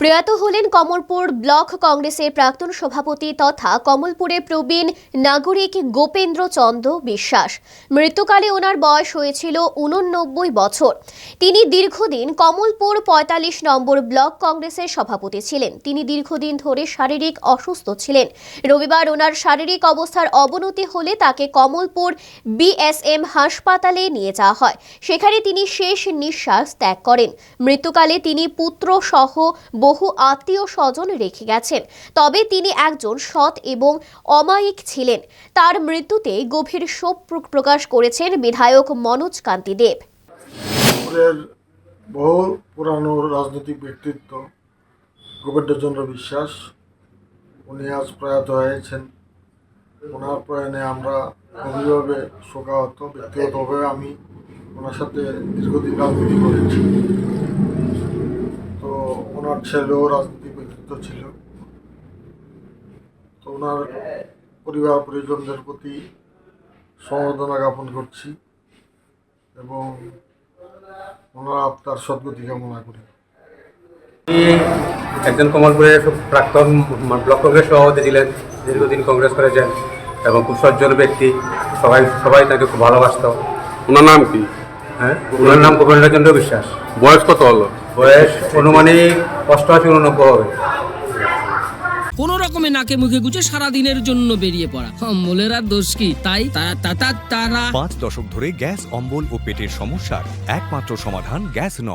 প্রয়াত হলেন কমলপুর ব্লক কংগ্রেসের প্রাক্তন সভাপতি তথা কমলপুরের প্রবীণ নাগরিক গোপেন্দ্র চন্দ্র বিশ্বাস। মৃত্যুকালে ওনার বয়স হয়েছিল 89 বছর। তিনি দীর্ঘদিন কমলপুর ৪৫ নম্বর ব্লক কংগ্রেসের সভাপতি ছিলেন। তিনি দীর্ঘদিন ধরে শারীরিক অসুস্থ ছিলেন। রবিবার ওনার শারীরিক অবস্থার অবনতি হলে তাকে কমলপুর বিএসএম হাসপাতালে নিয়ে যাওয়া হয়। সেখানে তিনি শেষ নিঃশ্বাস ত্যাগ করেন। মৃত্যুকালে তিনি পুত্র সহ বহু আত্মীয় স্বজন রেখে গেছেন। তবে তিনি একজন সৎ এবং অমায়িক ছিলেন। তার মৃত্যুতে গভীর শোক প্রকাশ করেছেন বিধায়ক মনোজ কান্তি দেব। বহু পুরানো রাজনৈতিক ব্যক্তিত্ব গোপেন্দ্রচন্দ্র বিশ্বাস, উনি আজ প্রয়াত হয়েছেন। ওনার প্রয়াণে আমরা গভীরভাবে শোকাহত। ব্যক্তিগতভাবে আমি ওনার সাথে দীর্ঘদিন রাজনীতি করেছি। তো ওনার ছেলেও রাজনৈতিক ব্যক্তিত্ব ছিল। তো ওনার পরিবার পরিজনদের প্রতি সমবেদনা জ্ঞাপন করছি এবং ওনার আত্মার সদ্গতি কামনা করি। একজন কমলপুরের প্রাক্তন ব্লক কংগ্রেস সভাপতি ছিলেন, দীর্ঘদিন কংগ্রেস করেছেন এবং খুব সজ্জন ব্যক্তি। সবাই তাকে খুব ভালোবাসত। ওনার নাম কি? ওনার নাম গোপেন্দ্রচন্দ্র বিশ্বাস। বয়স কত হলো? বয়স অনুমানিক 88-89 হবে। কোনো রকমে নাকে মুখে গুজে সারাদিনের জন্য বেরিয়ে পড়া। অম্বলের আর দোষ কি? তাই তারা 5 দশক ধরে গ্যাস, অম্বল ও পেটের সমস্যার একমাত্র সমাধান গ্যাস নয়।